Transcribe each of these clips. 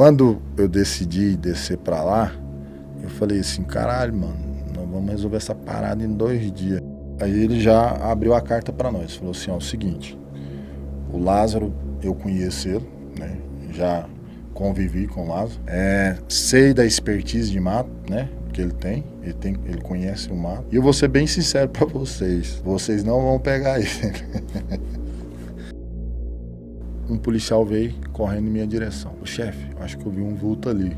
Quando eu decidi descer pra lá, eu falei assim, caralho, mano, nós vamos resolver essa parada em 2 dias. Aí ele já abriu a carta pra nós, falou assim, ó, o seguinte, o Lázaro, eu conheço ele, né, já convivi com o Lázaro, sei da expertise de mato, né, que ele tem, ele conhece o mato, e eu vou ser bem sincero pra vocês não vão pegar ele. Um policial veio correndo em minha direção. O chefe, acho que eu vi um vulto ali.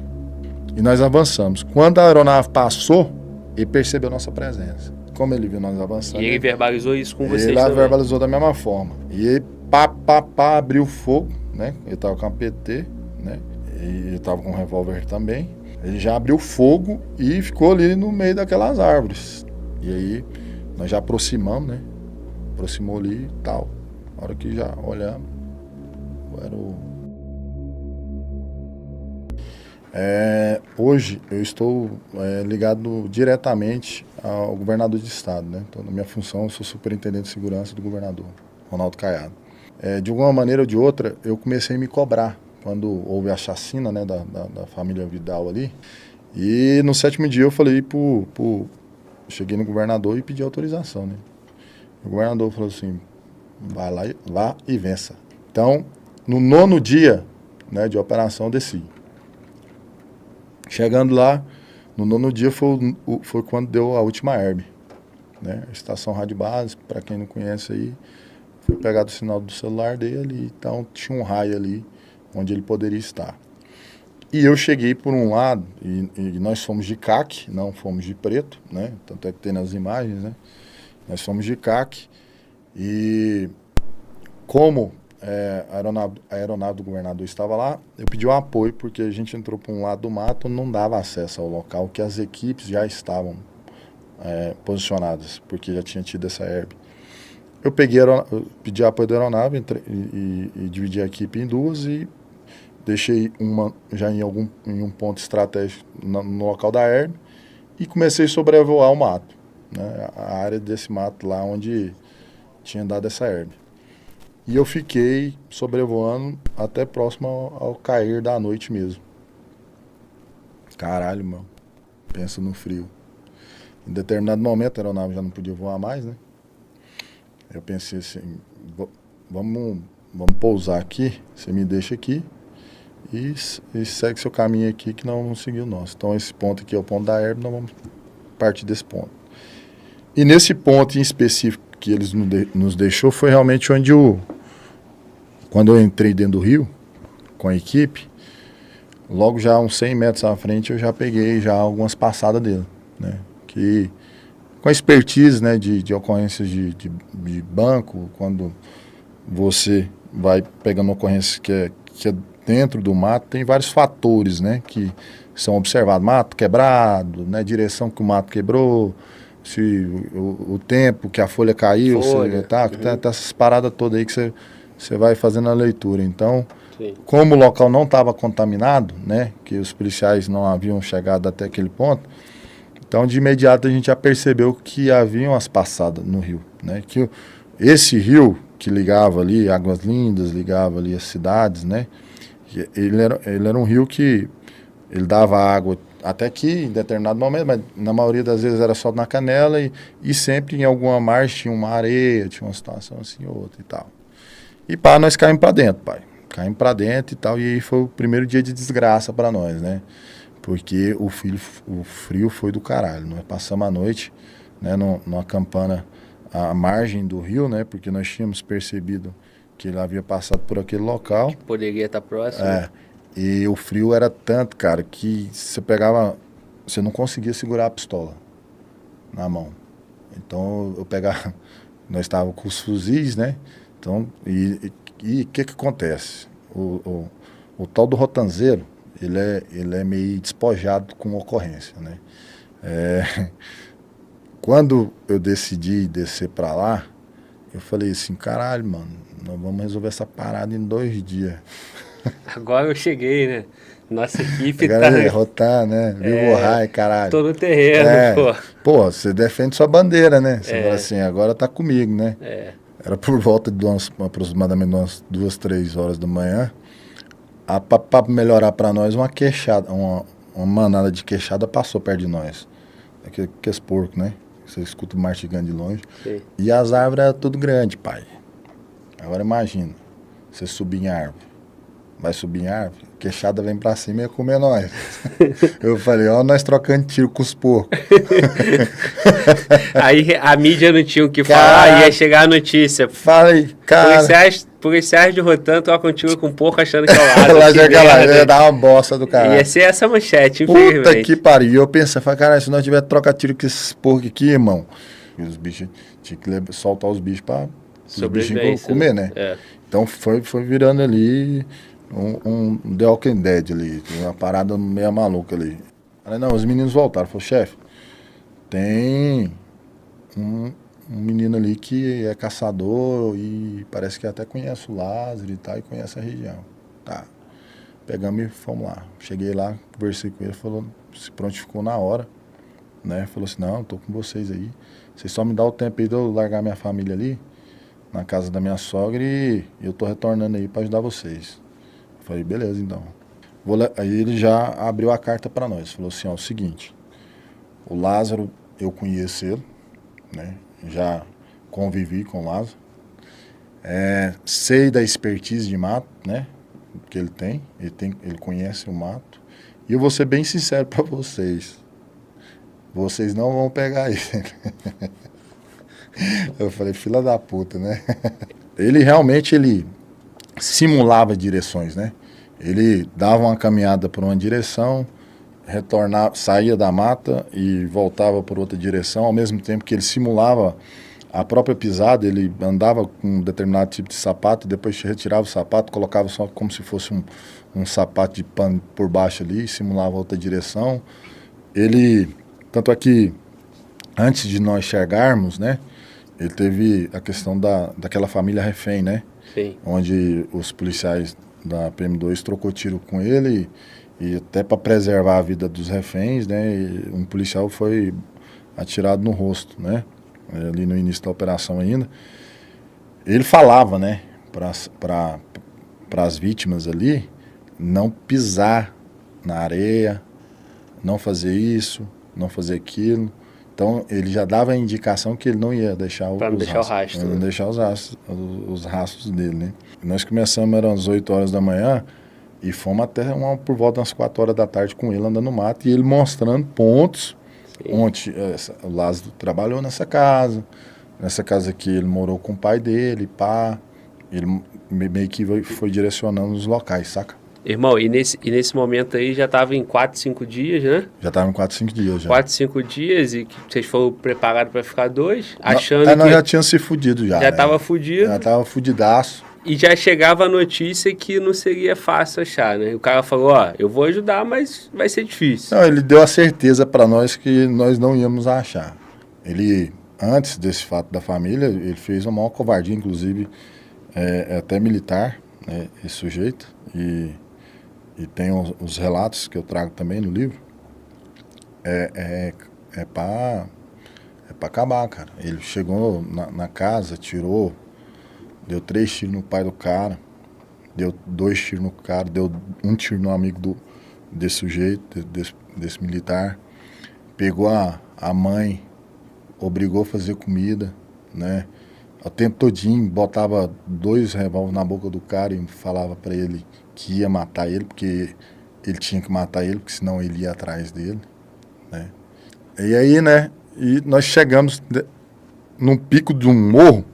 E nós avançamos. Quando a aeronave passou, ele percebeu nossa presença. Como ele viu nós avançando... E ele verbalizou isso com vocês também? Ele verbalizou da mesma forma. E ele, abriu fogo, né? Ele tava com a PT, né? E ele tava com um revólver também. Ele já abriu fogo e ficou ali no meio daquelas árvores. E aí, nós já aproximamos, né? Aproximou ali e tal. Na hora que já olhamos, hoje eu estou ligado diretamente ao governador de estado, né? Então, na minha função, eu sou superintendente de segurança do governador, Ronaldo Caiado. De alguma maneira ou de outra, eu comecei a me cobrar quando houve a chacina, né, da família Vidal ali. E no 7º dia eu falei cheguei no governador e pedi autorização, né? O governador falou assim, vai lá e vença. Então, no 9º dia, né, de operação, eu desci. Chegando lá, no 9º dia foi quando deu a última herb, né? A estação rádio base, para quem não conhece aí, foi pegado o sinal do celular dele, então tinha um raio ali onde ele poderia estar. E eu cheguei por um lado, e nós fomos de CAC, não fomos de preto, né? Tanto é que tem nas imagens, né? Nós fomos de CAC, e como a aeronave do governador estava lá, eu pedi um apoio, porque a gente entrou por um lado do mato, não dava acesso ao local, que as equipes já estavam posicionadas, porque já tinha tido essa herb. Eu pedi apoio da aeronave e dividi a equipe em duas e deixei uma já em um ponto estratégico no local da herb e comecei a sobrevoar o mato, né, a área desse mato lá onde tinha dado essa herb. E eu fiquei sobrevoando até próximo ao cair da noite mesmo. Caralho, mano. Pensa no frio. Em determinado momento a aeronave já não podia voar mais, né? Eu pensei assim, vamos pousar aqui, você me deixa aqui e segue seu caminho aqui que nós vamos seguir o nosso. Então esse ponto aqui é o ponto da herb, nós vamos partir desse ponto. E nesse ponto em específico que eles nos deixou foi realmente onde quando eu entrei dentro do rio com a equipe, logo já uns 100 metros à frente eu já peguei já algumas passadas dele, né? Que com a expertise, né, de ocorrências de banco, quando você vai pegando ocorrências que é dentro do mato, tem vários fatores, né, que são observados. Mato quebrado, né, direção que o mato quebrou, se o tempo que a folha caiu, tá essas paradas todas aí que você vai fazendo a leitura. Então, sim, como o local não estava contaminado, né, que os policiais não haviam chegado até aquele ponto, então de imediato a gente já percebeu que haviam as passadas no rio, né, que esse rio que ligava ali Águas Lindas, ligava ali as cidades, né, ele era um rio que ele dava água até aqui, em determinado momento, mas na maioria das vezes era só na canela e sempre em alguma margem tinha uma areia, tinha uma situação assim ou outra e tal. E pá, nós caímos pra dentro, pai. Caímos pra dentro e tal, e aí foi o primeiro dia de desgraça pra nós, né? Porque o frio foi do caralho. Nós passamos a noite, né, numa campana à margem do rio, né? Porque nós tínhamos percebido que ele havia passado por aquele local. Que poderia estar próximo. E o frio era tanto, cara, que você não conseguia segurar a pistola na mão. Então eu pegava, nós estávamos com os fuzis, né? Então, e o que acontece? O tal do rotanzeiro, ele é meio despojado com ocorrência, né? Quando eu decidi descer pra lá, eu falei assim, caralho, mano, nós vamos resolver essa parada em 2 dias. Agora eu cheguei, né? Nossa equipe tá... rotar, né? Vivo Rai, caralho. Tô no terreno, pô. Pô, você defende sua bandeira, né? Você fala assim, agora tá comigo, né? Era por volta de aproximadamente umas 2, 3 horas da manhã. Pra melhorar pra nós, uma queixada, uma manada de queixada passou perto de nós. Aqueles porcos, né? Você escuta mastigando de longe. Sim. E as árvores eram tudo grande, pai. Agora imagina, você subir em árvore. Vai subir em árvore, queixada vem pra cima e ia comer nós. Eu falei, ó, nós trocando tiro com os porcos. Aí a mídia não tinha o que Cara, falar, ia chegar a notícia. Falei, cara... Policiais de Rotan estão contigo com porco achando que é o Lázaro. Lá que chega lá, merda. ia dar uma bosta do cara. Ia ser essa manchete, Puta infelizmente. que pariu. Eu pensei, falei, caralho, se nós tiver trocar tiro com esses porcos aqui, irmão. E os bichos, tinha que soltar os bichos pra os bichinhos comer, né? É. Então foi virando ali um The Walking Dead ali, uma parada meio maluca ali. Falei, não, os meninos voltaram. Falei, chefe, tem um menino ali que é caçador e parece que até conhece o Lázaro e tal, e conhece a região. Tá. Pegamos e fomos lá. Cheguei lá, conversei com ele, falou, se prontificou na hora, né? Falou assim, não, tô com vocês aí. Vocês só me dão o tempo aí de eu largar minha família ali, na casa da minha sogra, e eu tô retornando aí pra ajudar vocês. Eu falei, beleza, então. Aí ele já abriu a carta pra nós. Falou assim, ó, o seguinte, o Lázaro, eu conheço ele, né? Já convivi com o Lázaro. Sei da expertise de mato, né? Que ele tem. Ele conhece o mato. E eu vou ser bem sincero para vocês. Vocês não vão pegar ele. Eu falei, filha da puta, né? Ele realmente, ele simulava direções, né? Ele dava uma caminhada por uma direção, retornava, saía da mata e voltava por outra direção, ao mesmo tempo que ele simulava a própria pisada. Ele andava com um determinado tipo de sapato, depois retirava o sapato, colocava só como se fosse um sapato de pano por baixo ali, simulava outra direção. Ele, tanto é que antes de nós chegarmos, né, ele teve a questão daquela família refém, né? Sim. Onde os policiais da PM2 trocou tiro com ele e até para preservar a vida dos reféns, né, um policial foi atirado no rosto, né, ali no início da operação ainda. Ele falava, né, para as vítimas ali, não pisar na areia, não fazer isso, não fazer aquilo. Então ele já dava a indicação que ele não ia deixar Para não deixar o rastro. não deixar os rastros dele, né. Nós começamos, eram às 8 horas da manhã, e fomos até por volta das 4 horas da tarde com ele andando no mato, e ele mostrando pontos. Sim. Onde o Lázaro trabalhou nessa casa aqui ele morou com o pai dele, pá. Ele meio que foi direcionando os locais, saca? Irmão, e nesse momento aí já estava em 4, 5 dias, né? Já estava em 4, 5 dias já. 4, 5 dias e que vocês foram preparados para ficar 2, achando que... Nós já tínhamos se fudido já. Já estava fudido. Já estava fudidaço. E já chegava a notícia que não seria fácil achar, né? O cara falou, ó, eu vou ajudar, mas vai ser difícil. Não, ele deu a certeza para nós que nós não íamos achar. Ele, antes desse fato da família, ele fez uma maior covardia, inclusive, até militar, né, esse sujeito. E tem os relatos que eu trago também no livro. É para acabar, cara. Ele chegou na casa, tirou... Deu 3 tiros no pai do cara, deu 2 tiros no cara, deu 1 tiro no amigo desse sujeito, desse militar. Pegou a mãe, obrigou a fazer comida, né? O tempo todinho botava 2 revólveres na boca do cara e falava para ele que ia matar ele, porque ele tinha que matar ele, porque senão ele ia atrás dele, né? E aí, né, e nós chegamos num pico de um morro.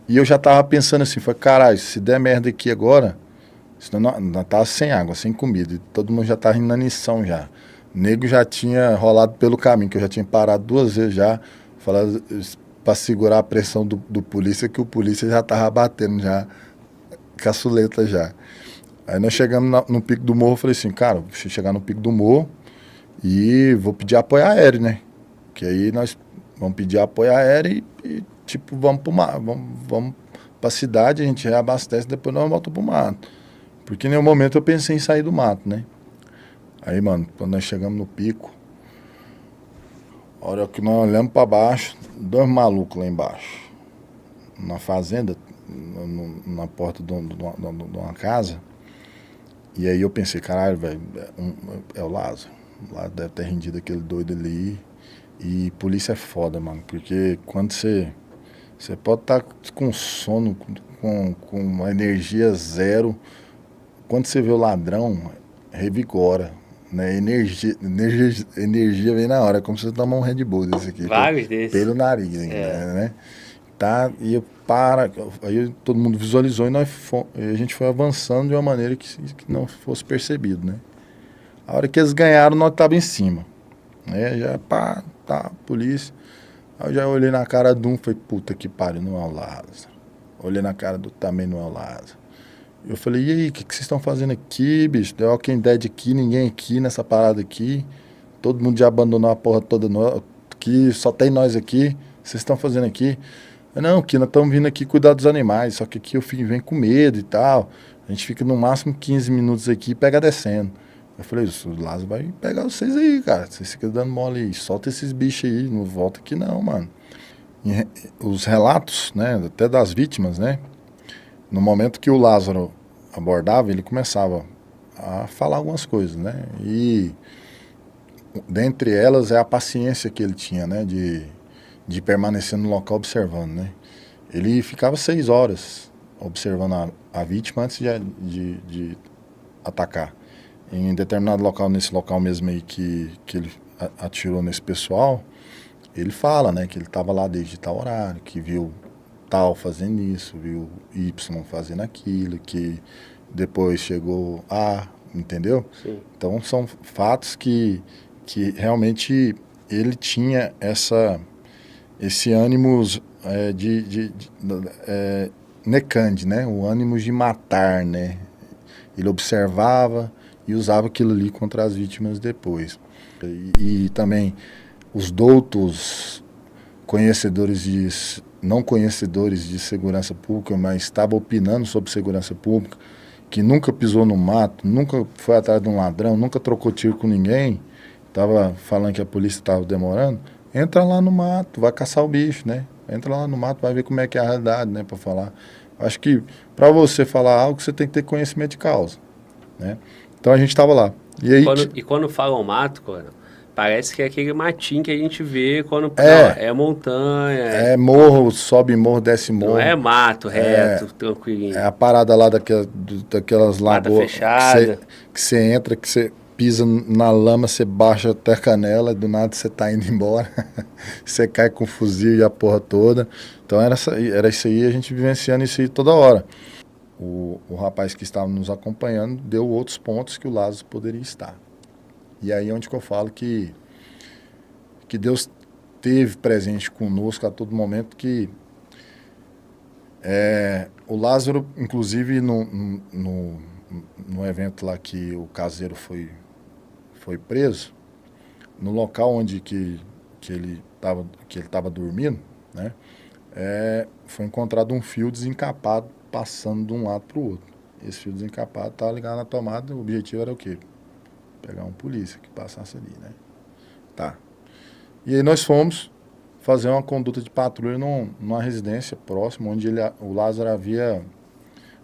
E eu já tava pensando assim, falei, caralho, se der merda aqui agora, senão nós tava sem água, sem comida, e todo mundo já tava indo na missão já. O nego já tinha rolado pelo caminho, que eu já tinha parado 2 vezes já, falando para segurar a pressão do polícia, que o polícia já tava batendo já, caçuleta já. Aí nós chegamos no pico do morro, eu falei assim, cara, vou chegar no pico do morro e vou pedir apoio aéreo, né? Que aí nós vamos pedir apoio aéreo e tipo, vamos pro mar, vamos pra cidade, a gente reabastece, depois nós voltamos pro mato. Porque em nenhum momento eu pensei em sair do mato, né? Aí, mano, quando nós chegamos no pico, a hora que nós olhamos pra baixo, 2 malucos lá embaixo. Na fazenda, na porta de uma casa, E aí eu pensei, caralho, velho, é o Lázaro. O Lázaro deve ter rendido aquele doido ali. E polícia é foda, mano, porque quando você pode estar com sono, com uma energia zero, quando você vê o ladrão, revigora, né? Energia vem na hora, é como se você tomar um Red Bull desse aqui, Vários desses. pelo nariz É. ainda, né? Tá, e aí todo mundo visualizou e a gente foi avançando de uma maneira que não fosse percebido, né? A hora que eles ganharam, nós tava em cima, né? Já, pá, tá, polícia. Aí eu já olhei na cara de um e falei, puta que pariu, não é o Lázaro. Olhei na cara do também, não é o Lázaro. Eu falei, e aí, o que vocês estão fazendo aqui, bicho? The Walking Dead aqui, ninguém aqui nessa parada aqui. Todo mundo já abandonou a porra toda aqui, só tem nós aqui. Vocês estão fazendo aqui? Não, que nós estamos vindo aqui cuidar dos animais, só que aqui eu fico, venho com medo e tal. A gente fica no máximo 15 minutos aqui e pega descendo. Eu falei, o Lázaro vai pegar vocês aí, cara. Vocês ficam dando mole aí. Solta esses bichos aí, não volta aqui não, mano. Os relatos, né, até das vítimas, né? No momento que o Lázaro abordava, ele começava a falar algumas coisas, né? E dentre elas é a paciência que ele tinha, né? De permanecer no local observando, né? Ele ficava 6 horas observando a vítima antes de atacar. Em determinado local, nesse local mesmo aí que ele atirou nesse pessoal, ele fala, né? Que ele estava lá desde tal horário, que viu tal fazendo isso, viu Y fazendo aquilo, que depois chegou A, entendeu? Sim. Então são fatos que realmente ele tinha esse ânimos necande, né? O ânimos de matar, né? Ele observava e usava aquilo ali contra as vítimas depois. E também os doutos não conhecedores de segurança pública, mas estavam opinando sobre segurança pública, que nunca pisou no mato, nunca foi atrás de um ladrão, nunca trocou tiro com ninguém, estava falando que a polícia estava demorando, entra lá no mato, vai caçar o bicho, né? Entra lá no mato, vai ver como é que é a realidade, né, para falar. Acho que para você falar algo, você tem que ter conhecimento de causa, né? Então a gente estava lá. E aí Quando falam mato, cara, parece que é aquele matinho que a gente vê quando... Não, é é montanha, morro, sobe morro, desce não morro. é mato reto, tranquilinho. É a parada lá daquelas Mata lagoas fechada. que você entra, que você pisa na lama, você baixa até a canela, do nada você tá indo embora. Você cai com o fuzil e a porra toda. Então era isso aí, a gente vivenciando isso aí toda hora. O rapaz que estava nos acompanhando deu outros pontos que o Lázaro poderia estar. E aí é onde que eu falo que Deus teve presente conosco a todo momento, que o Lázaro, inclusive no evento lá que o caseiro foi preso, no local onde que ele estava dormindo, né, foi encontrado um fio desencapado passando de um lado para o outro. Esse fio desencapado estava ligado na tomada, o objetivo era o quê? Pegar um polícia que passasse ali, né? Tá. E aí nós fomos fazer uma conduta de patrulha numa residência próxima, onde o Lázaro havia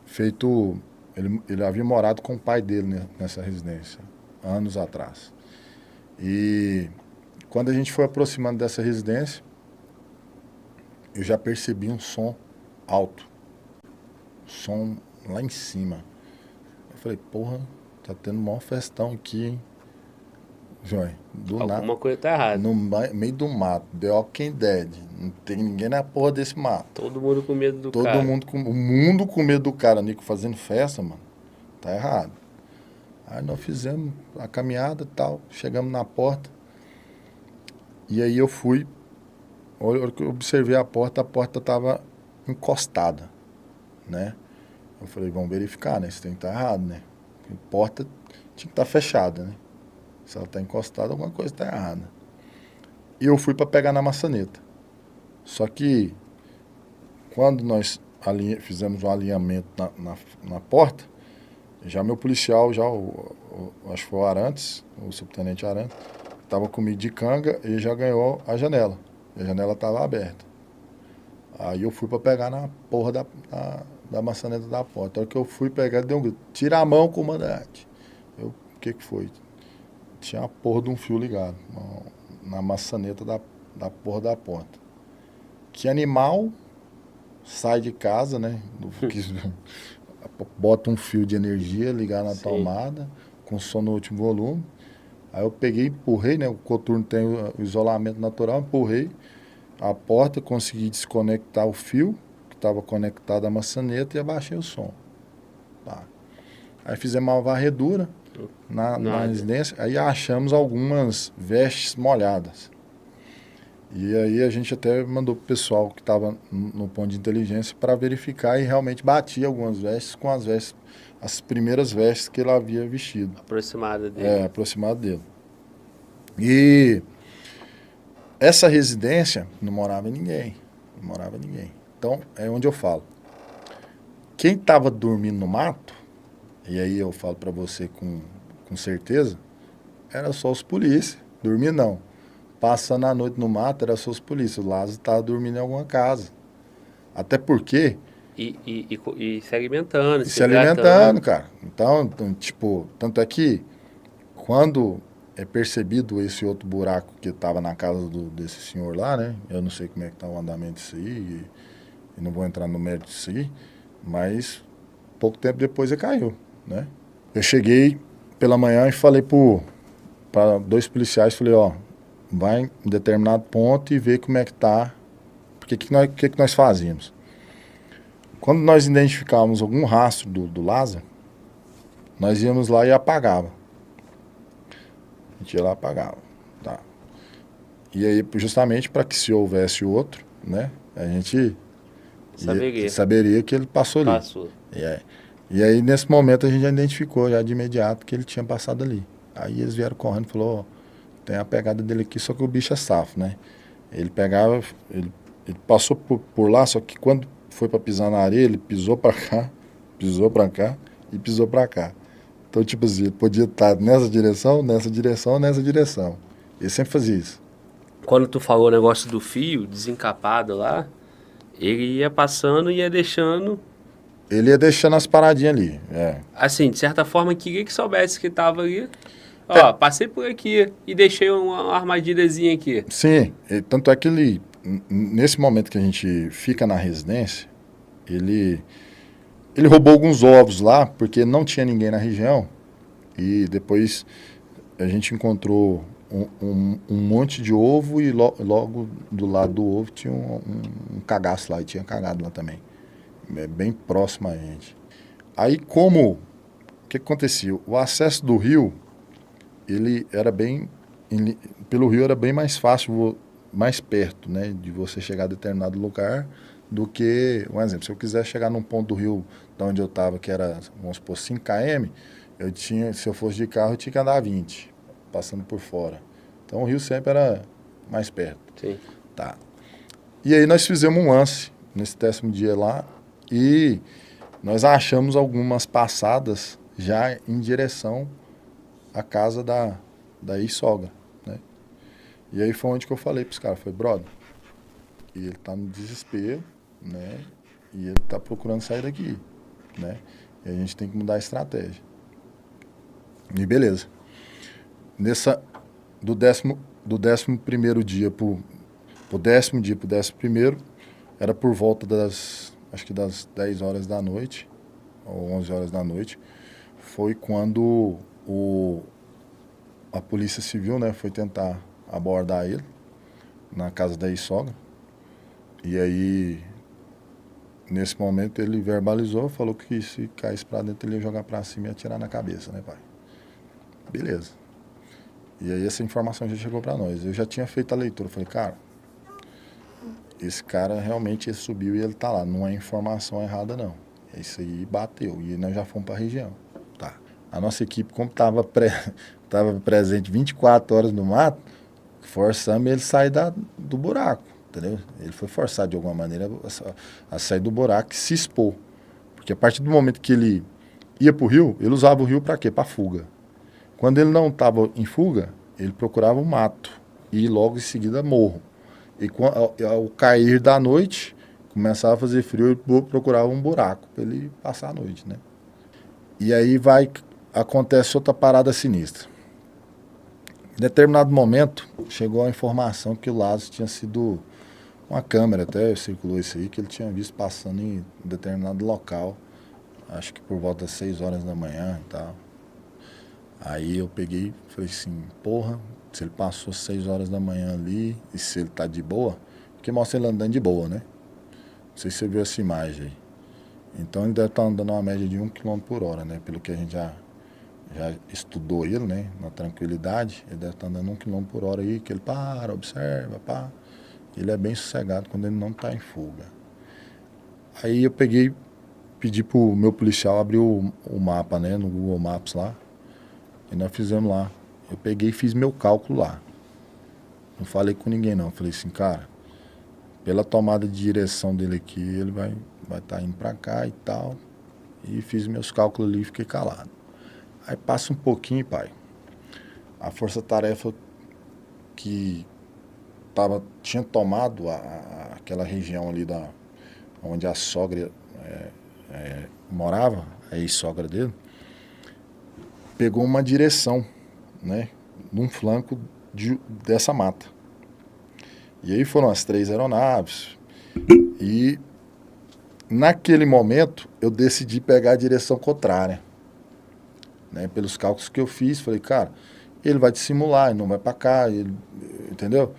feito... Ele havia morado com o pai dele nessa residência, anos atrás. E quando a gente foi aproximando dessa residência, eu já percebi um som alto. Som lá em cima. Eu falei, porra, tá tendo um maior festão aqui, hein? Joia, Alguma coisa tá errada. no meio do mato, The Walking Dead. Não tem ninguém na porra desse mato. Todo mundo com medo do cara. O mundo com medo do cara, Nico, fazendo festa, mano. Tá errado. Aí nós fizemos a caminhada e tal, chegamos na porta. E aí eu fui, olha que eu observei a porta tava encostada, né? Eu falei, vamos verificar, né? Isso tem que estar errado, né? A porta tinha que estar fechada, né? Se ela está encostada, alguma coisa está errada. E eu fui para pegar na maçaneta. Só que, quando nós fizemos um alinhamento na porta, já meu policial, acho que foi o Arantes, o subtenente Arantes, estava comigo de canga e já ganhou a janela. E a janela estava aberta. Aí eu fui para pegar na porra da maçaneta da porta. A hora que eu fui pegar, ele deu um grito, tira a mão, comandante. O que foi? Tinha a porra de um fio ligado na maçaneta da porra da porta. Que animal sai de casa, né? Bota um fio de energia, ligar na tomada, com som no último volume. Aí eu peguei e empurrei, né? O coturno tem o isolamento natural, empurrei a porta, consegui desconectar o fio que estava conectado à maçaneta e abaixei o som. Tá. Aí fizemos uma varredura na residência, aí achamos algumas vestes molhadas. E aí a gente até mandou pro pessoal que estava no ponto de inteligência para verificar e realmente batia algumas vestes com as primeiras vestes que ele havia vestido. Aproximada dele. Aproximado dele. E essa residência não morava ninguém. Não morava ninguém. Então, é onde eu falo. Quem estava dormindo no mato, e aí eu falo para você com certeza, era só os polícias. Dormir não. Passando a noite no mato, era só os polícias. O Lázaro estava dormindo em alguma casa. Até porque... E se alimentando. Se alimentando, cara. Então, tipo, tanto é que quando é percebido esse outro buraco que estava na casa desse senhor lá, né? Eu não sei como é que está o andamento disso aí, e não vou entrar no mérito disso aí, mas pouco tempo depois ele caiu, né? Eu cheguei pela manhã e falei para 2 policiais, falei, ó, vai em determinado ponto e vê como é que tá, porque que nós fazíamos? Quando nós identificávamos algum rastro do Lázaro, nós íamos lá e apagava. A gente ia lá e apagava. Tá. E aí, justamente para que se houvesse outro, né, a gente saberia que ele passou ali. E aí, nesse momento, a gente já identificou já de imediato que ele tinha passado ali. Aí eles vieram correndo e falaram, tem a pegada dele aqui, só que o bicho é safo, né? Ele pegava, ele passou por lá, só que quando foi para pisar na areia, ele pisou para cá e pisou para cá. Então, tipo assim, ele podia estar nessa direção. Ele sempre fazia isso. Quando tu falou o negócio do fio desencapado lá, ele ia passando e ia deixando... Ele ia deixando as paradinhas ali, Assim, de certa forma, queria que soubesse que estava ali. Ó, passei por aqui e deixei uma armadilhazinha aqui. Sim, tanto é que ele, nesse momento que a gente fica na residência, ele roubou alguns ovos lá, porque não tinha ninguém na região, e depois a gente encontrou um monte de ovo e logo do lado do ovo tinha um cagaço lá, e tinha cagado lá também, bem próximo a gente. Aí o que acontecia? O acesso do rio, ele era pelo rio era bem mais fácil, mais perto, né, de você chegar a determinado lugar do que, um exemplo, se eu quiser chegar num ponto do rio de onde eu estava, que era, vamos supor, 5 km, se eu fosse de carro, eu tinha que andar 20, passando por fora. Então o rio sempre era mais perto. Sim. Tá. E aí nós fizemos um lance nesse 10º dia lá e nós achamos algumas passadas já em direção a casa da ex-sogra, né? E aí foi onde que eu falei pros caras, falei, brother, e ele tá no desespero, né? E ele tá procurando sair daqui, né? E a gente tem que mudar a estratégia. E beleza. Do 11º dia pro 10º dia pro 11º, era por volta acho que das 10 horas da noite, ou 11 horas da noite, foi quando a Polícia Civil, né, foi tentar abordar ele na casa da ex-sogra. E aí, nesse momento, ele verbalizou, falou que se caísse pra dentro, ele ia jogar pra cima e atirar na cabeça, né, pai? Beleza. E aí essa informação já chegou pra nós. Eu já tinha feito a leitura, falei, cara, esse cara realmente subiu e ele tá lá. Não é informação errada, não. Isso aí bateu. E nós já fomos pra região. Tá. A nossa equipe, como estava presente 24 horas no mato, forçamos ele a sair do buraco, entendeu? Ele foi forçado de alguma maneira a sair do buraco e se expor. Porque a partir do momento que ele ia para o rio, ele usava o rio para quê? Para fuga. Quando ele não estava em fuga, ele procurava um mato e logo em seguida morro. E ao cair da noite, começava a fazer frio, eu procurava um buraco para ele passar a noite, né? E aí acontece outra parada sinistra. Em determinado momento, chegou a informação que o Lázaro tinha sido uma câmera, até circulou isso aí, que ele tinha visto passando em determinado local, acho que por volta das 6 horas da manhã e tal. Aí eu peguei e falei assim, porra, se ele passou 6 horas da manhã ali, e se ele tá de boa, porque mostra ele andando de boa, né? Não sei se você viu essa imagem aí. Então ele deve estar andando uma média de 1 km por hora, né? Pelo que a gente já estudou ele, né? Na tranquilidade, ele deve estar andando 1 km por hora aí, que ele para, observa, pá. Ele é bem sossegado quando ele não está em fuga. Aí eu peguei, pedi pro meu policial abrir o mapa, né? No Google Maps lá. E nós fizemos lá. Eu peguei e fiz meu cálculo lá. Não falei com ninguém não. Falei assim, cara, pela tomada de direção dele aqui, ele vai estar indo pra cá e tal. E fiz meus cálculos ali e fiquei calado. Aí passa um pouquinho, pai. A força-tarefa que tinha tomado aquela região ali onde a sogra morava, a ex-sogra dele, pegou uma direção, né, num flanco dessa mata. E aí foram as 3 aeronaves. E naquele momento eu decidi pegar a direção contrária, né, pelos cálculos que eu fiz. Falei, cara, ele vai dissimular, ele não vai para cá, entendeu?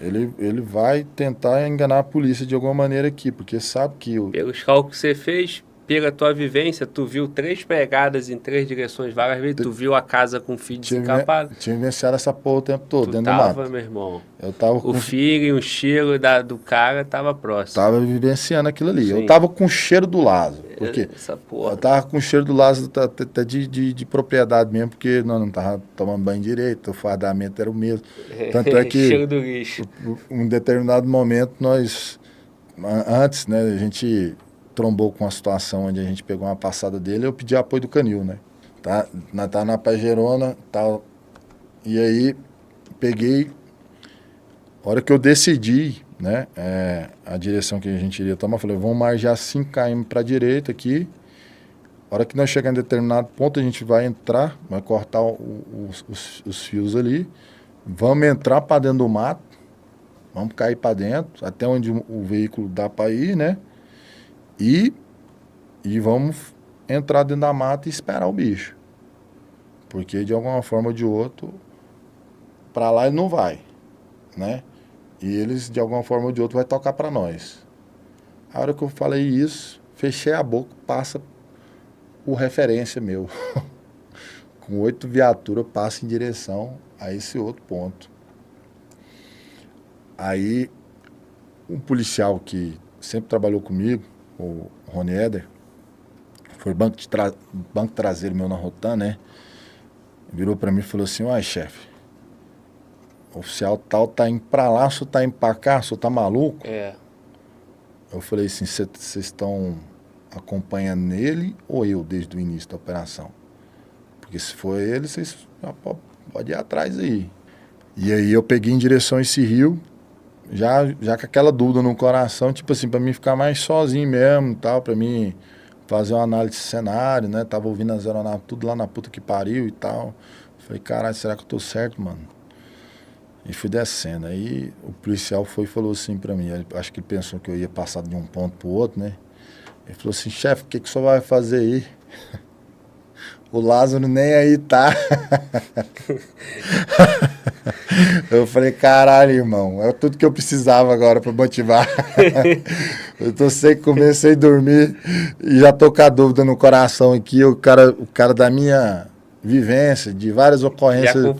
Ele vai tentar enganar a polícia de alguma maneira aqui, porque sabe que... Pelos cálculos que você fez, pela tua vivência, tu viu 3 pegadas em 3 direções várias vezes, tu viu a casa com o filho desencapado. Tinha vivenciado essa porra o tempo todo, dentro do mato. Meu irmão. Eu tava o filho e o cheiro do cara tava próximo. Tava vivenciando aquilo ali. Sim. Eu tava com o cheiro do Lázaro. Porque essa porra. Eu tava com o cheiro do Lázaro até de propriedade mesmo, porque nós não tava tomando banho direito, o fardamento era o mesmo. Tanto é que... cheiro do lixo. Em um determinado momento, antes, né, a gente trombou com uma situação onde a gente pegou uma passada dele, eu pedi apoio do canil, né? Nós tá na Pajerona, tal. E aí, peguei, a hora que eu decidi, né, a direção que a gente iria tomar, falei, vamos margear 5 km para a direita aqui. A hora que nós chegar em determinado ponto, a gente vai entrar, vai cortar os fios ali, vamos entrar para dentro do mato, vamos cair para dentro, até onde o veículo dá para ir, né? E vamos entrar dentro da mata e esperar o bicho. Porque de alguma forma ou de outra, para lá ele não vai, né? E eles, de alguma forma ou de outra, vai tocar para nós. A hora que eu falei isso, fechei a boca, passa o referência meu. Com 8 viaturas, passa em direção a esse outro ponto. Aí, um policial que sempre trabalhou comigo, o Rony Eder, foi banco traseiro meu na Rotan, né? Virou para mim e falou assim, uai, chefe, o oficial tal tá indo pra lá, o senhor tá indo pra cá, o senhor tá maluco? Eu falei assim, vocês estão acompanhando ele ou eu desde o início da operação? Porque se for ele, vocês podem ir atrás aí. E aí eu peguei em direção a esse rio, já com aquela dúvida no coração, tipo assim, pra mim ficar mais sozinho mesmo, tal, pra mim fazer uma análise de cenário, né? Tava ouvindo as aeronaves tudo lá na puta que pariu e tal. Falei, caralho, será que eu tô certo, mano? E fui descendo. Aí o policial foi e falou assim pra mim, acho que ele pensou que eu ia passar de um ponto pro outro, né? Ele falou assim, chefe, o que o senhor vai fazer aí? O Lázaro nem aí tá. Eu falei, caralho, irmão, é tudo que eu precisava agora pra motivar. Eu tô sem comer, sem dormir, e já tô com a dúvida no coração aqui, o cara da minha vivência, de várias ocorrências, já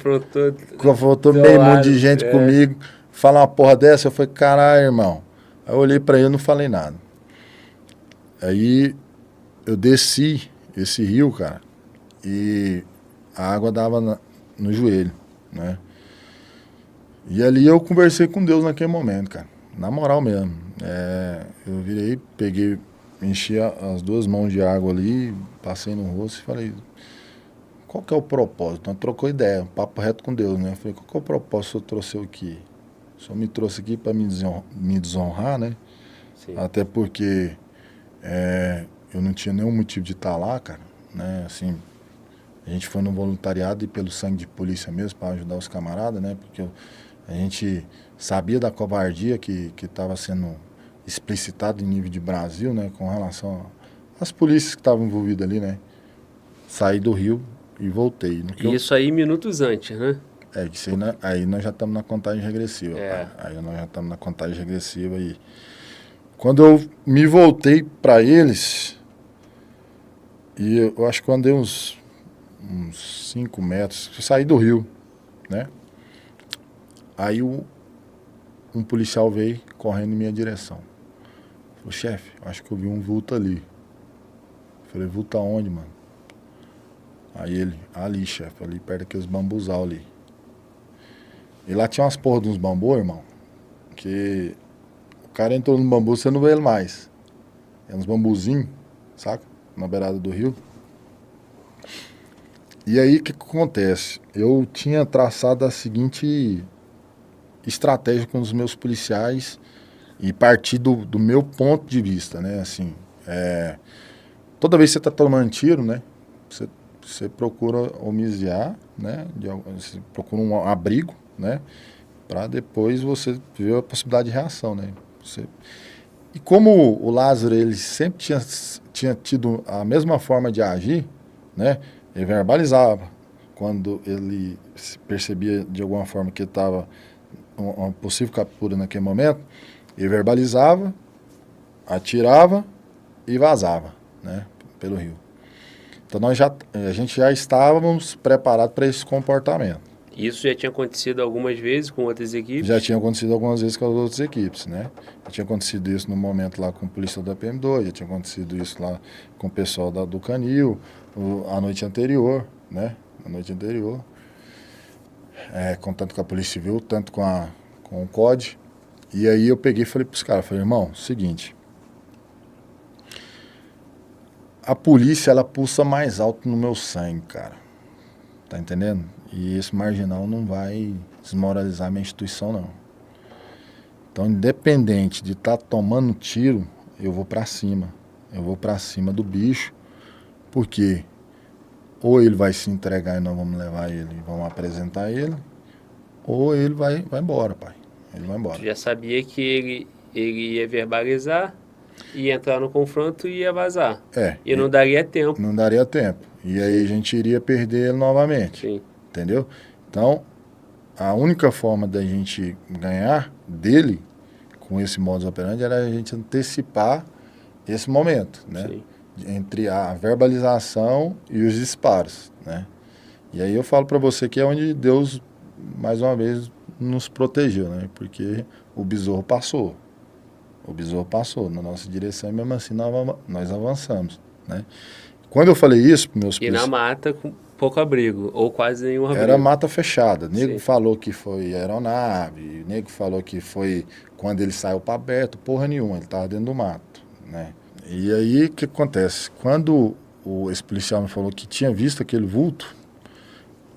confrontou meio mundo de gente comigo, falar uma porra dessa, eu falei, caralho, irmão. Aí eu olhei pra ele e não falei nada. Aí eu desci esse rio, cara, e a água dava no joelho, né? E ali eu conversei com Deus naquele momento, cara, na moral mesmo. Eu virei, peguei, enchi as 2 mãos de água ali, passei no rosto e falei, qual que é o propósito? Então trocou ideia, um papo reto com Deus, né? Eu falei, qual que é o propósito que o senhor trouxe eu aqui? O senhor me trouxe aqui para me desonrar, né? Sim. Até porque eu não tinha nenhum motivo de estar lá, cara, né? Assim, a gente foi no voluntariado e pelo sangue de polícia mesmo, para ajudar os camaradas, né? Porque a gente sabia da covardia que estava sendo explicitado em nível de Brasil, né? Com relação às polícias que estavam envolvidas ali, né? Saí do Rio e voltei. E isso aí minutos antes, né? Isso aí, aí nós já estamos na contagem regressiva. É. Aí nós já estamos na contagem regressiva e quando eu me voltei para eles, e eu acho que eu andei uns 5 metros, eu saí do rio, né? Aí um policial veio correndo em minha direção. Falou, chefe, acho que eu vi um vulto ali. Eu falei, vulto aonde, mano? Aí ele, ali, chefe, ali perto daqueles bambuzal ali. E lá tinha umas porra de uns bambus, irmão, que o cara entrou no bambu, você não vê ele mais. É uns bambuzinhos, saca? Na beirada do rio. E aí, o que acontece? Eu tinha traçado a seguinte estratégia com os meus policiais e partir do meu ponto de vista, né? Assim, toda vez que você está tomando tiro, né? Você procura homiziar, né? Você procura um abrigo, né? Para depois você ver a possibilidade de reação, né? E como o Lázaro, ele sempre tinha tido a mesma forma de agir, né? Ele verbalizava quando ele percebia de alguma forma que estava uma possível captura naquele momento, ele verbalizava, atirava e vazava, né? Pelo rio. Então a gente já estávamos preparados para esse comportamento. Isso já tinha acontecido algumas vezes com outras equipes? Já tinha acontecido algumas vezes com as outras equipes, né? Já tinha acontecido isso no momento lá com o policial da PM2, já tinha acontecido isso lá com o pessoal do Canil, a noite anterior, né? A noite anterior. Tanto com a Polícia Civil, tanto com o COD. E aí eu peguei e falei pros caras, falei, irmão, seguinte, a polícia, ela pulsa mais alto no meu sangue, cara. Tá entendendo? E esse marginal não vai desmoralizar a minha instituição, não. Então, independente de estar tomando tiro, eu vou pra cima. Eu vou pra cima do bicho, porque ou ele vai se entregar e nós vamos levar ele e vamos apresentar ele, ou ele vai embora, pai. Ele vai embora. Tu já sabia que ele ia verbalizar, ia entrar no confronto e ia vazar. E não daria tempo. Não daria tempo. E aí a gente iria perder ele novamente. Sim. Entendeu? Então, a única forma da gente ganhar dele com esse modus operandi era a gente antecipar esse momento, né? Sim. Entre a verbalização e os disparos, né? E aí eu falo para você que é onde Deus, mais uma vez, nos protegeu, né? Porque o besouro passou. O besouro passou na nossa direção e mesmo assim nós avançamos, né? Quando eu falei isso para meus E na mata com pouco abrigo, ou quase nenhum abrigo. Era mata fechada. Nego Sim. falou que foi aeronave, nego falou que foi quando ele saiu para aberto, porra nenhuma, ele estava dentro do mato, né? E aí, o que acontece? Quando esse policial me falou que tinha visto aquele vulto,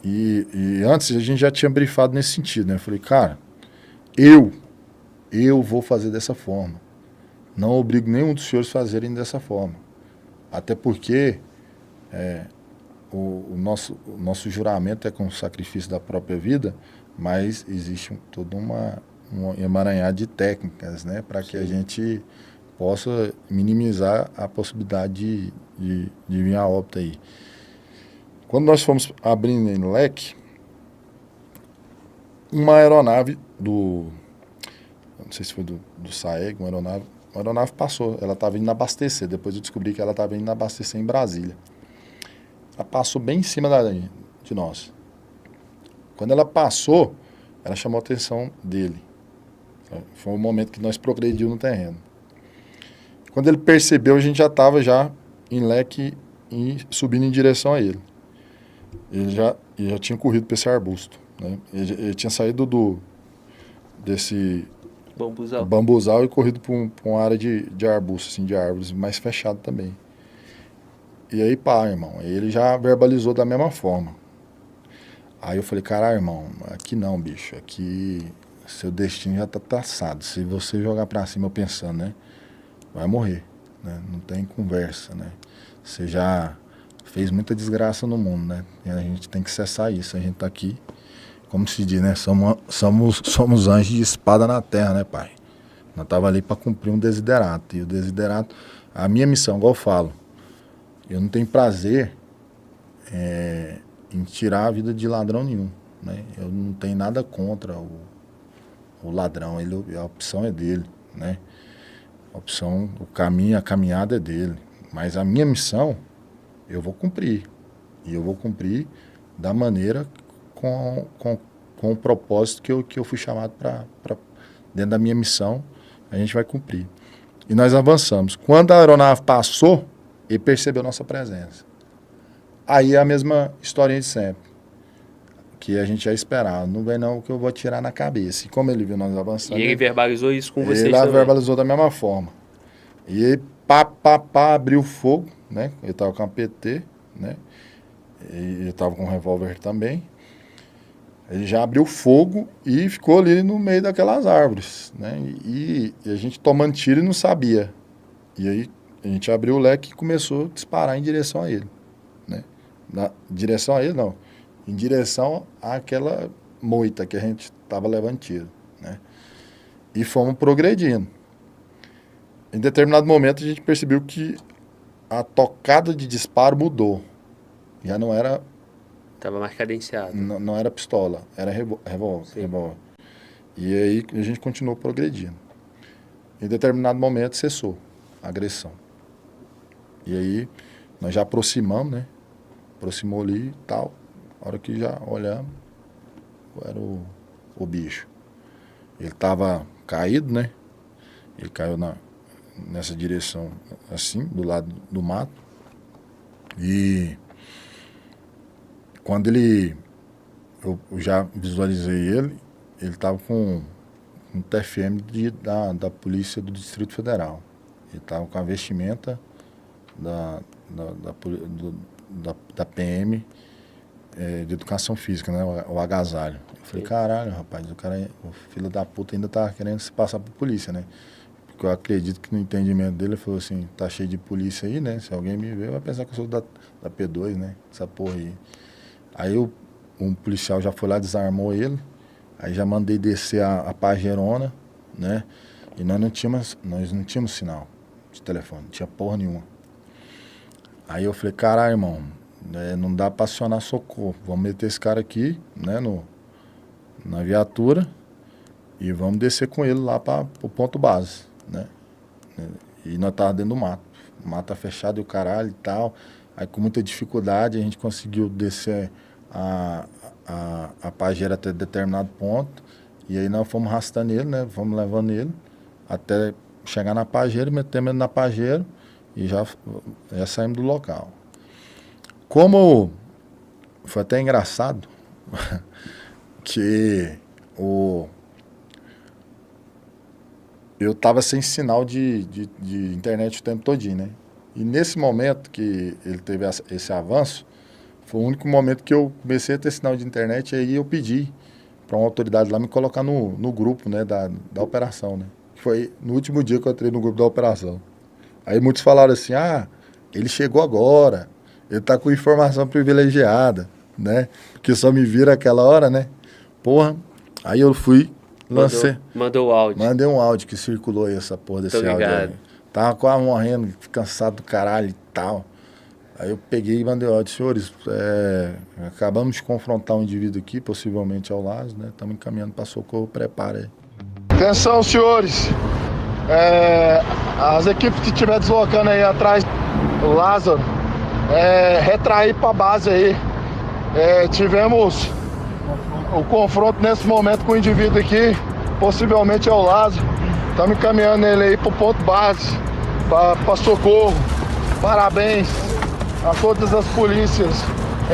e antes a gente já tinha brifado nesse sentido, né? Eu falei, cara, eu vou fazer dessa forma. Não obrigo nenhum dos senhores a fazerem dessa forma. Até porque o nosso juramento é com o sacrifício da própria vida, mas existe toda um emaranhado de técnicas, né? Para que a gente possa minimizar a possibilidade de vir a óbito aí. Quando nós fomos abrindo em leque, uma aeronave não sei se foi do SAEG, uma aeronave passou, ela estava indo abastecer, depois eu descobri que ela estava indo abastecer em Brasília. Ela passou bem em cima de nós. Quando ela passou, ela chamou a atenção dele. Foi o momento que nós progredimos no terreno. Quando ele percebeu, a gente já estava em leque e subindo em direção a ele. Ele já tinha corrido para esse arbusto, né? Ele tinha saído desse bambuzal e corrido para uma área de arbusto, assim, de árvores, mais fechado também. E aí, pá, irmão, ele já verbalizou da mesma forma. Aí eu falei, caralho, irmão, aqui não, bicho, aqui seu destino já tá traçado. Se você jogar pra cima, eu pensando, né? vai morrer, né? Não tem conversa, né? Você já fez muita desgraça no mundo, né? E a gente tem que cessar isso. A gente tá aqui, como se diz, né? Somos anjos de espada na terra, né, pai? Nós tava ali para cumprir um desiderato. E o desiderato, a minha missão, igual eu falo, eu não tenho prazer em tirar a vida de ladrão nenhum, né? Eu não tenho nada contra o ladrão, a opção é dele, né? A opção, o caminho, a caminhada é dele. Mas a minha missão, eu vou cumprir. E eu vou cumprir da maneira com o propósito que eu fui chamado para dentro da minha missão, a gente vai cumprir. E nós avançamos. Quando a aeronave passou, ele percebeu nossa presença. Aí é a mesma historinha de sempre, que a gente já esperava. Não vem não que eu vou tirar na cabeça. E como ele viu nós avançando... E ele verbalizou isso com vocês também? Ele verbalizou da mesma forma. E ele, abriu fogo, né? Ele estava com a PT, né? E ele estava com um revólver também. Ele já abriu fogo e ficou ali no meio daquelas árvores, né? E a gente tomando tiro e não sabia. E aí a gente abriu o leque e começou a disparar em direção a ele, né? Na direção a ele, não. Em direção àquela moita que a gente estava levando tiro, né? E fomos progredindo. Em determinado momento a gente percebeu que a tocada de disparo mudou. Já não era... Estava mais cadenciado. Não era pistola, era revólver. E aí a gente continuou progredindo. Em determinado momento cessou a agressão. E aí nós já aproximamos, né? Aproximou ali e tal. A hora que já olhamos, era o bicho. Ele estava caído, né? Ele caiu nessa direção assim, do lado do mato. E quando eu já visualizei ele estava com um TFM da Polícia do Distrito Federal. Ele estava com a vestimenta da PM de Educação Física, né? O agasalho. Eu falei, caralho, rapaz, o filho da puta ainda tá querendo se passar por polícia, né? Porque eu acredito que no entendimento dele, ele falou assim, tá cheio de polícia aí, né? Se alguém me ver, vai pensar que eu sou da P2, né? Essa porra aí. Aí um policial já foi lá, desarmou ele. Aí já mandei descer a pajerona, né? E nós não tínhamos sinal de telefone, não tinha porra nenhuma. Aí eu falei, caralho, irmão, não dá pra acionar socorro. Vamos meter esse cara aqui, né, na viatura e vamos descer com ele lá pro ponto base, né? E nós tava dentro do mato. Mata fechado e o caralho e tal. Aí com muita dificuldade a gente conseguiu descer a pajeira até determinado ponto. E aí nós fomos arrastando ele, né? Fomos levando ele até chegar na pajeira, metemos ele na pajeira e já saímos do local. Como foi até engraçado que eu estava sem sinal de internet o tempo todinho, né? E nesse momento que ele teve esse avanço, foi o único momento que eu comecei a ter sinal de internet, e aí eu pedi para uma autoridade lá me colocar no grupo, né, da operação, né? Foi no último dia que eu entrei no grupo da operação. Aí muitos falaram assim, ele chegou agora, ele tá com informação privilegiada, né? Porque só me vira aquela hora, né? Porra, aí eu fui, lancei. Mandou o áudio. Mandei um áudio que circulou aí, essa porra desse áudio aí. Tava quase morrendo, cansado do caralho e tal. Aí eu peguei e mandei áudio, senhores, acabamos de confrontar um indivíduo aqui, possivelmente ao Lázaro, né? Estamos encaminhando para socorro, prepara aí. Atenção, senhores. As equipes que estiver deslocando aí atrás do Lázaro, retrair para a base aí. Tivemos o confronto nesse momento com o indivíduo aqui, possivelmente é o Lázaro. Estamos encaminhando ele aí para o ponto base, para socorro. Parabéns a todas as polícias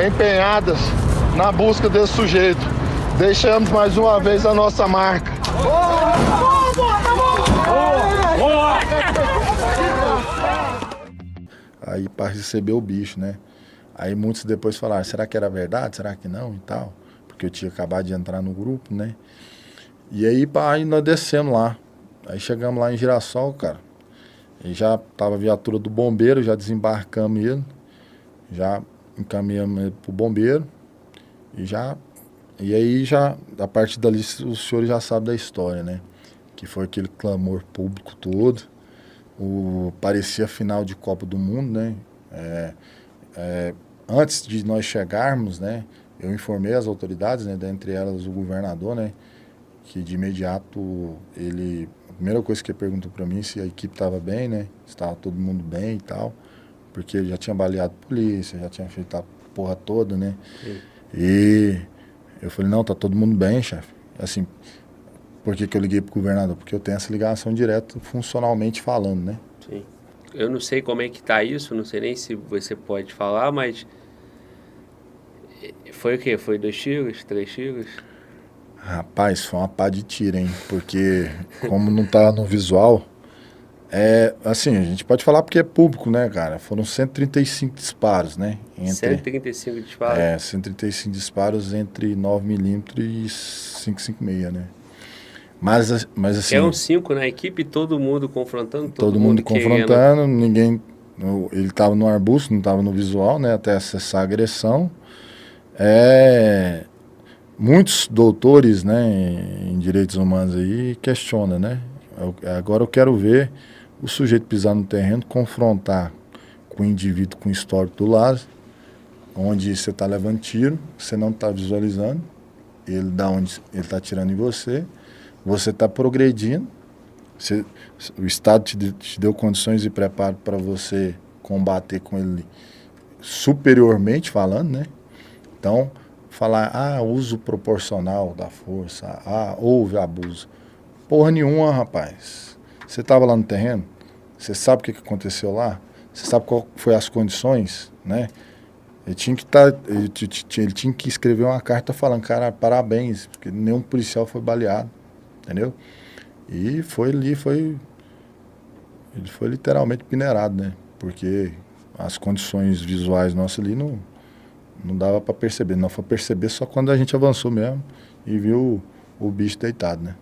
empenhadas na busca desse sujeito. Deixamos mais uma vez a nossa marca. Aí para receber o bicho, né? Aí muitos depois falaram, será que era verdade? Será que não? E tal. Porque eu tinha acabado de entrar no grupo, né? E aí nós descemos lá. Aí chegamos lá em Girassol, cara. E já tava a viatura do bombeiro, já desembarcamos ele, já encaminhamos ele pro bombeiro. E aí já, a partir dali, o senhor já sabe da história, né? Que foi aquele clamor público todo. Parecia final de Copa do Mundo, né? Antes de nós chegarmos, né? Eu informei as autoridades, né? Dentre elas o governador, né? Que de imediato a primeira coisa que ele perguntou para mim se a equipe estava bem, né? Se estava todo mundo bem e tal. Porque ele já tinha baleado a polícia, já tinha feito a porra toda, né? Sim. E eu falei, não, tá todo mundo bem, chefe. Assim, por que eu liguei pro governador? Porque eu tenho essa ligação direta, funcionalmente falando, né? Sim. Eu não sei como é que tá isso, não sei nem se você pode falar, mas foi o quê? Foi 2 tiros, 3 tiros? Rapaz, foi uma pá de tiro, hein? Porque como não tá no visual, assim, a gente pode falar porque é público, né, cara? Foram 135 disparos, né? 135 disparos? 135 disparos entre 9mm e 5,56, né? Mas assim... Eram 5 na equipe, todo mundo confrontando, todo mundo confrontando, ninguém... Ele estava no arbusto, não estava no visual, né? Até cessar a agressão. Muitos doutores, né, em direitos humanos aí questionam, né? Agora eu quero ver o sujeito pisar no terreno, confrontar com o indivíduo com o histórico do lado, onde você está levando tiro, você não está visualizando, ele da onde ele está atirando em você está progredindo, o Estado te deu condições e preparo para você combater com ele superiormente falando, né? Então, falar, uso proporcional da força, houve abuso. Porra nenhuma, rapaz. Você estava lá no terreno, você sabe o que aconteceu lá, você sabe qual foi as condições, né? Ele tinha que escrever uma carta falando, cara, parabéns, porque nenhum policial foi baleado, entendeu? E ele foi literalmente peneirado, né? Porque as condições visuais nossas ali não dava para perceber. Não foi perceber só quando a gente avançou mesmo e viu o bicho deitado, né?